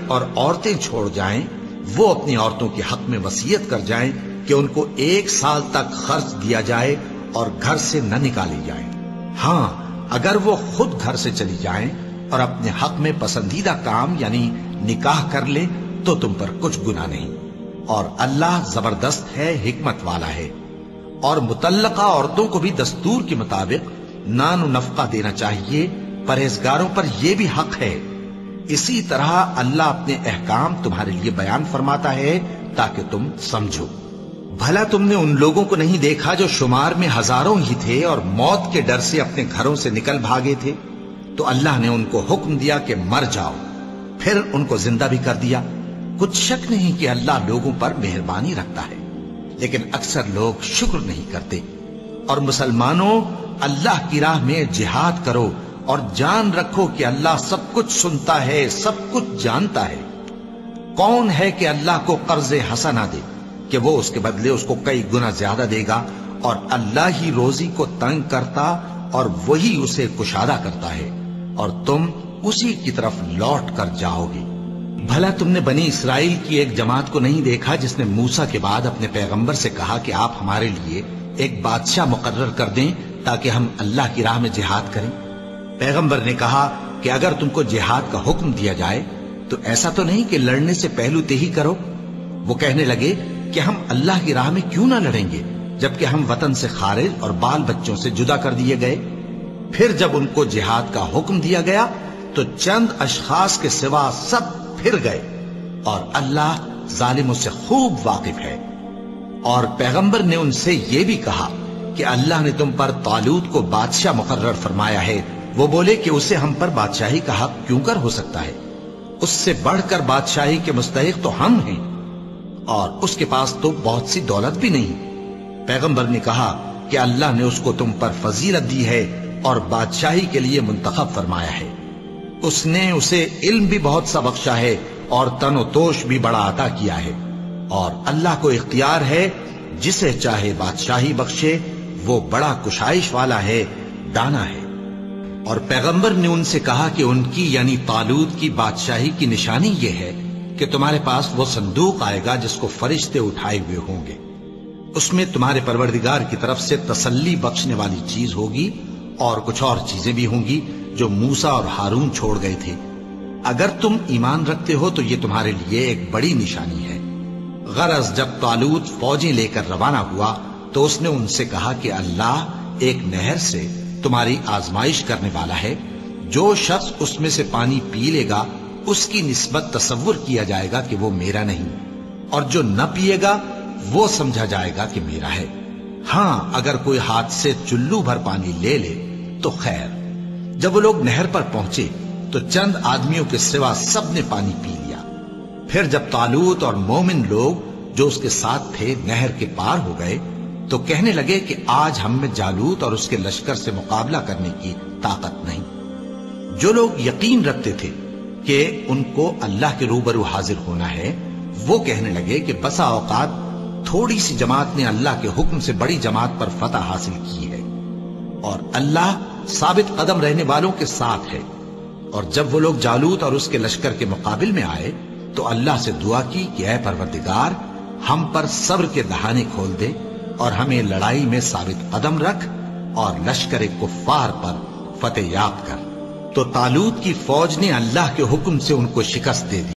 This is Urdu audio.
اور عورتیں چھوڑ جائیں وہ اپنی عورتوں کے حق میں وصیت کر جائیں کہ ان کو 1 سال تک خرچ دیا جائے اور گھر سے نہ نکالی جائیں. ہاں اگر وہ خود گھر سے چلی جائیں اور اپنے حق میں پسندیدہ کام یعنی نکاح کر لیں تو تم پر کچھ گناہ نہیں، اور اللہ زبردست ہے، حکمت والا ہے. اور مطلقہ عورتوں کو بھی دستور کے مطابق نان و نفقہ دینا چاہیے، پرہیزگاروں پر یہ بھی حق ہے. اسی طرح اللہ اپنے احکام تمہارے لیے بیان فرماتا ہے تاکہ تم سمجھو. بھلا تم نے ان لوگوں کو نہیں دیکھا جو شمار میں ہزاروں ہی تھے اور موت کے ڈر سے اپنے گھروں سے نکل بھاگے تھے؟ تو اللہ نے ان کو حکم دیا کہ مر جاؤ، پھر ان کو زندہ بھی کر دیا. کچھ شک نہیں کہ اللہ لوگوں پر مہربانی رکھتا ہے، لیکن اکثر لوگ شکر نہیں کرتے. اور مسلمانوں، اللہ کی راہ میں جہاد کرو اور جان رکھو کہ اللہ سب کچھ سنتا ہے، سب کچھ جانتا ہے. کون ہے کہ اللہ کو قرض حسنہ دے کہ وہ اس کے بدلے اس کو کئی گنا زیادہ دے گا؟ اور اللہ ہی روزی کو تنگ کرتا اور وہی اسے کشادہ کرتا ہے، اور تم اسی کی طرف لوٹ کر جاؤ گے. بھلا تم نے بنی اسرائیل کی ایک جماعت کو نہیں دیکھا جس نے موسیٰ کے بعد اپنے پیغمبر سے کہا کہ آپ ہمارے لیے ایک بادشاہ مقرر کر دیں تاکہ ہم اللہ کی راہ میں جہاد کریں؟ پیغمبر نے کہا کہ اگر تم کو جہاد کا حکم دیا جائے تو ایسا تو نہیں کہ لڑنے سے پہلو تہی کرو. وہ کہنے لگے کہ ہم اللہ کی راہ میں کیوں نہ لڑیں گے جبکہ ہم وطن سے خارج اور بال بچوں سے جدا کر دیے گئے. پھر جب ان کو جہاد کا حکم دیا گیا تو چند اشخاص کے سوا سب پھر گئے، اور اللہ ظالموں سے خوب واقف ہے. اور پیغمبر نے ان سے یہ بھی کہا کہ اللہ نے تم پر طالوت کو بادشاہ مقرر فرمایا ہے. وہ بولے کہ اسے ہم پر بادشاہی کا حق کیوں کر ہو سکتا ہے؟ اس سے بڑھ کر بادشاہی کے مستحق تو ہم ہیں، اور اس کے پاس تو بہت سی دولت بھی نہیں. پیغمبر نے کہا کہ اللہ نے اس کو تم پر فضیلت دی ہے اور بادشاہی کے لیے منتخب فرمایا ہے. اس نے اسے علم بھی بہت سا بخشا ہے اور تن و توش بھی بڑا عطا کیا ہے. اور اللہ کو اختیار ہے جسے چاہے بادشاہی بخشے، وہ بڑا کشائش والا ہے، دانا ہے. اور پیغمبر نے ان سے کہا کہ ان کی یعنی طالوت کی بادشاہی کی نشانی یہ ہے کہ تمہارے پاس وہ صندوق آئے گا جس کو فرشتے اٹھائے ہوئے ہوں گے. اس میں تمہارے پروردگار کی طرف سے تسلی بخشنے والی چیز ہوگی اور کچھ اور چیزیں بھی ہوں گی جو موسیٰ اور ہارون چھوڑ گئے تھے. اگر تم ایمان رکھتے ہو تو یہ تمہارے لیے ایک بڑی نشانی ہے. غرض جب طالوت فوجیں لے کر روانہ ہوا تو اس نے ان سے کہا کہ اللہ ایک نہر سے تمہاری آزمائش کرنے والا ہے. جو شخص اس میں سے پانی پی لے گا اس کی نسبت تصور کیا جائے گا کہ وہ میرا نہیں، اور جو نہ پیے گا وہ سمجھا جائے گا کہ میرا ہے. ہاں اگر کوئی ہاتھ سے چلو بھر پانی لے لے تو خیر. جب وہ لوگ نہر پر پہنچے تو چند آدمیوں کے سوا سب نے پانی پی لیا. پھر جب طالوت اور مومن لوگ جو اس کے ساتھ تھے نہر کے پار ہو گئے تو کہنے لگے کہ آج ہم میں جالوت اور اس کے لشکر سے مقابلہ کرنے کی طاقت نہیں. جو لوگ یقین رکھتے تھے کہ ان کو اللہ کے روبرو حاضر ہونا ہے وہ کہنے لگے کہ بسا اوقات تھوڑی سی جماعت نے اللہ کے حکم سے بڑی جماعت پر فتح حاصل کی ہے، اور اللہ ثابت قدم رہنے والوں کے ساتھ ہے. اور جب وہ لوگ جالوت اور اس کے لشکر کے مقابل میں آئے تو اللہ سے دعا کی کہ اے پروردگار ہم پر صبر کے دہانے کھول دے اور ہمیں لڑائی میں ثابت قدم رکھ اور لشکر کفار پر فتح یاب کر. تو طالوت کی فوج نے اللہ کے حکم سے ان کو شکست دے دی.